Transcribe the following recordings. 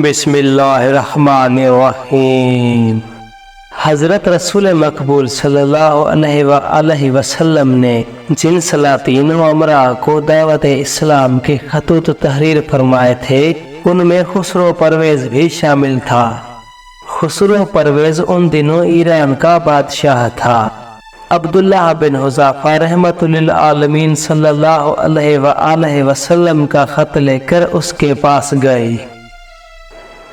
بسم اللہ الرحمن الرحیم۔ حضرت رسول مقبول صلی اللہ علیہ وآلہ وسلم نے جن سلاطین و امراء کو دعوت اسلام کے خطوط تحریر فرمائے تھے ان میں خسرو پرویز بھی شامل تھا۔ خسرو پرویز ان دنوں ایران کا بادشاہ تھا۔ عبداللہ بن حذافہ رحمۃ للعالمین صلی اللہ علیہ وآلہ وسلم کا خط لے کر اس کے پاس گئے۔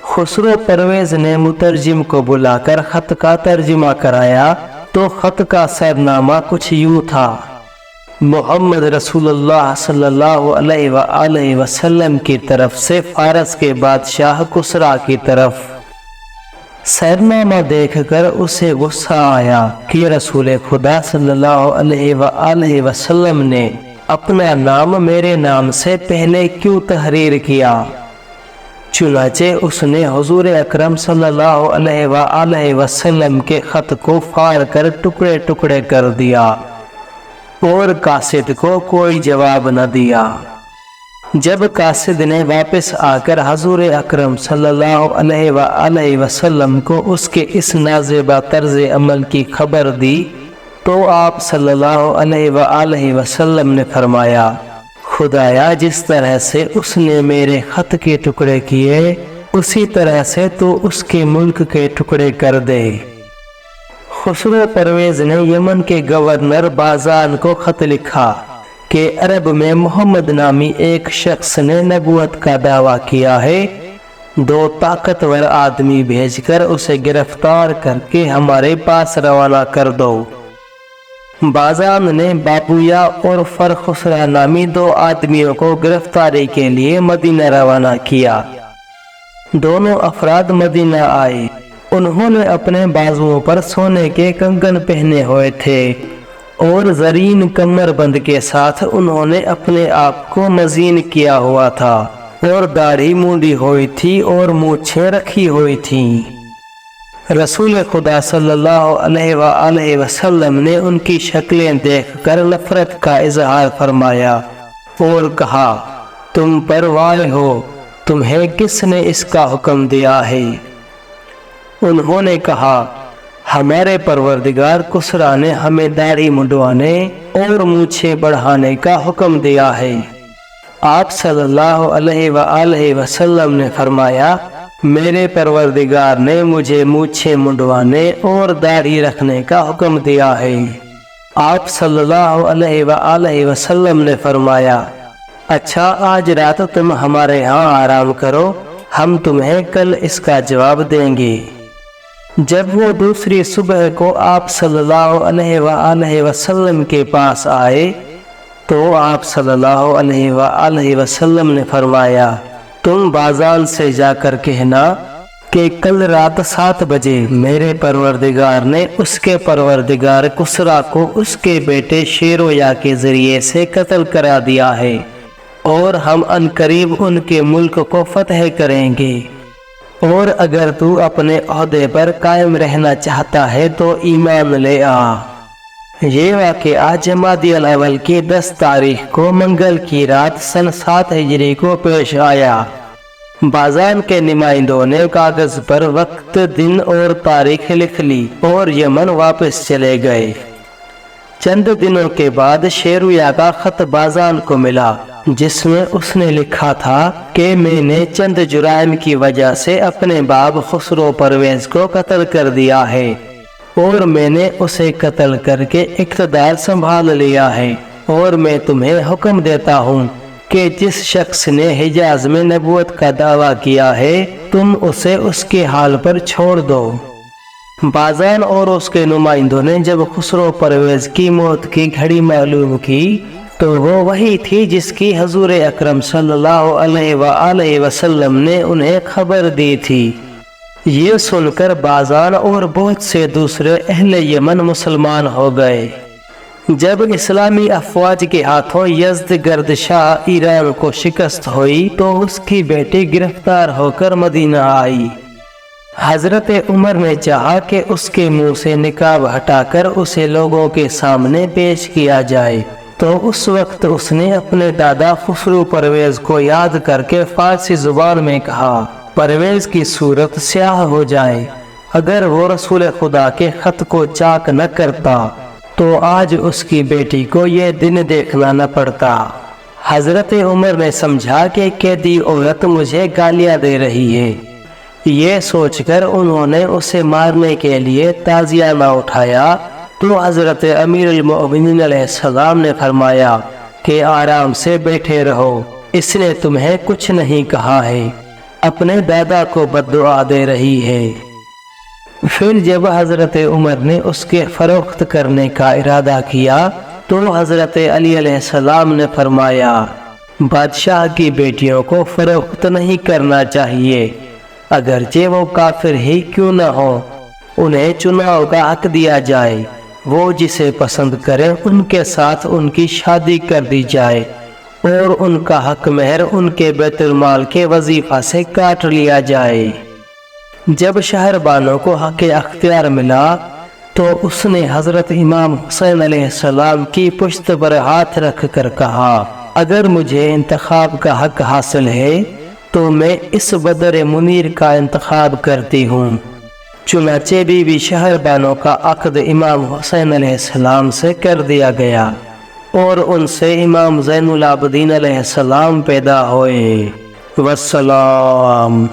خسرو پرویز نے مترجم کو بلا کر خط کا ترجمہ کرایا تو خط کا سرنامہ کچھ یوں تھا: محمد رسول اللہ صلی اللہ علیہ وآلہ وسلم کی طرف سے فارس کے بادشاہ کسریٰ کی طرف۔ سرنامہ دیکھ کر اسے غصہ آیا کہ رسول خدا صلی اللہ علیہ وآلہ وسلم نے اپنا نام میرے نام سے پہلے کیوں تحریر کیا؟ چنانچہ اس نے حضور اکرم صلی اللہ علیہ وآلہ وسلم کے خط کو پھاڑ کر ٹکڑے ٹکڑے کر دیا اور قاصد کو کوئی جواب نہ دیا۔ جب قاصد نے واپس آ کر حضور اکرم صلی اللہ علیہ وآلہ وسلم کو اس کے اس نازیبہ طرز عمل کی خبر دی تو آپ صلی اللہ علیہ وآلہ وسلم نے فرمایا: خدایا، جس طرح سے اس نے میرے خط کے ٹکڑے کیے اسی طرح سے تو اس کے ملک کے ٹکڑے کر دے۔ خسرو پرویز نے یمن کے گورنر بازان کو خط لکھا کہ عرب میں محمد نامی ایک شخص نے نبوت کا دعویٰ کیا ہے، 2 طاقتور آدمی بھیج کر اسے گرفتار کر کے ہمارے پاس روانہ کر دو۔ بازان نے بابویا اور فرخسرا نامی 2 آدمیوں کو گرفتاری کے لیے مدینہ روانہ کیا۔ دونوں افراد مدینہ آئے۔ انہوں نے اپنے بازوؤں پر سونے کے کنگن پہنے ہوئے تھے اور زرین کمر بند کے ساتھ انہوں نے اپنے آپ کو مزین کیا ہوا تھا اور داڑھی مونڈی ہوئی تھی اور مونچھیں رکھی ہوئی تھیں۔ رسول خدا صلی اللہ علیہ وآلہ وسلم نے ان کی شکلیں دیکھ کر نفرت کا اظہار فرمایا اور کہا: تم پر وائے ہو، تمہیں کس نے اس کا حکم دیا ہے؟ انہوں نے کہا: ہمارے پروردگار کسریٰ نے ہمیں داڑھی منڈوانے اور مونچھیں بڑھانے کا حکم دیا ہے۔ آپ صلی اللہ علیہ وآلہ وسلم نے فرمایا: میرے پروردگار نے مجھے مونچھیں منڈوانے اور داڑھی رکھنے کا حکم دیا ہے۔ آپ صلی اللہ علیہ وآلہ وسلم نے فرمایا: اچھا، آج رات تم ہمارے ہاں آرام کرو، ہم تمہیں کل اس کا جواب دیں گے۔ جب وہ دوسری صبح کو آپ صلی اللہ علیہ وآلہ وسلم کے پاس آئے تو آپ صلی اللہ علیہ وآلہ وسلم نے فرمایا: تم بازان سے جا کر کہنا کہ کل رات 7 بجے میرے پروردگار نے اس کے پروردگار کسریٰ کو اس کے بیٹے شیرویا کے ذریعے سے قتل کرا دیا ہے اور ہم عنقریب ان کے ملک کو فتح کریں گے، اور اگر تو اپنے عہدے پر قائم رہنا چاہتا ہے تو ایمان لے آ۔ یہ واقعہ جمادی الاول کی 10 تاریخ کو منگل کی رات سن 7 ہجری کو پیش آیا۔ بازان کے نمائندوں نے کاغذ پر وقت، دن اور تاریخ لکھ لی اور یمن واپس چلے گئے۔ چند دنوں کے بعد شیرویا کا خط بازان کو ملا جس میں اس نے لکھا تھا کہ میں نے چند جرائم کی وجہ سے اپنے باپ خسرو پرویز کو قتل کر دیا ہے اور میں نے اسے قتل کر کے اقتدار سنبھال لیا ہے، اور میں تمہیں حکم دیتا ہوں کہ جس شخص نے حجاز میں نبوت کا دعویٰ کیا ہے تم اسے اس کے حال پر چھوڑ دو۔ بازان اور اس کے نمائندوں نے جب خسرو پرویز کی موت کی گھڑی معلوم کی تو وہ وہی تھی جس کی حضور اکرم صلی اللہ علیہ وآلہ وسلم نے انہیں خبر دی تھی۔ یہ سن کر بازان اور بہت سے دوسرے اہل یمن مسلمان ہو گئے۔ جب اسلامی افواج کے ہاتھوں یزد گرد شاہ ایران کو شکست ہوئی تو اس کی بیٹی گرفتار ہو کر مدینہ آئی۔ حضرت عمر نے چاہا کہ اس کے منہ سے نقاب ہٹا کر اسے لوگوں کے سامنے پیش کیا جائے تو اس وقت اس نے اپنے دادا خسرو پرویز کو یاد کر کے فارسی زبان میں کہا: پرویز کی صورت سیاہ ہو جائے۔ اگر وہ رسول خدا کے خط کو چاک نہ کرتا تو آج اس کی بیٹی کو یہ دن دیکھنا نہ پڑتا۔ حضرت عمر نے سمجھا کہ قیدی عورت مجھے گالیاں دے رہی ہے۔ یہ سوچ کر انہوں نے اسے مارنے کے لیے تعزیہ نہ اٹھایا تو حضرت امیر المؤمنین علیہ السلام نے فرمایا کہ آرام سے بیٹھے رہو، اس نے تمہیں کچھ نہیں کہا ہے، اپنے دادا کو بددعا دے رہی ہے۔ پھر جب حضرت عمر نے اس کے فروخت کرنے کا ارادہ کیا تو حضرت علی علیہ السلام نے فرمایا بادشاہ کی بیٹیوں کو فروخت نہیں کرنا چاہیے، اگرچہ وہ کافر ہی کیوں نہ ہو، انہیں چناؤ کا حق دیا جائے، وہ جسے پسند کریں ان کے ساتھ ان کی شادی کر دی جائے اور ان کا حق مہر ان کے بیت المال کے وظیفہ سے کاٹ لیا جائے۔ جب شہر بانوں کو حق اختیار ملا تو اس نے حضرت امام حسین علیہ السلام کی پشت پر ہاتھ رکھ کر کہا اگر مجھے انتخاب کا حق حاصل ہے تو میں اس بدر منیر کا انتخاب کرتی ہوں۔ چنانچہ بی بی شہر بانوں کا عقد امام حسین علیہ السلام سے کر دیا گیا اور ان سے امام زین العابدین علیہ السلام پیدا ہوئے۔ والسلام۔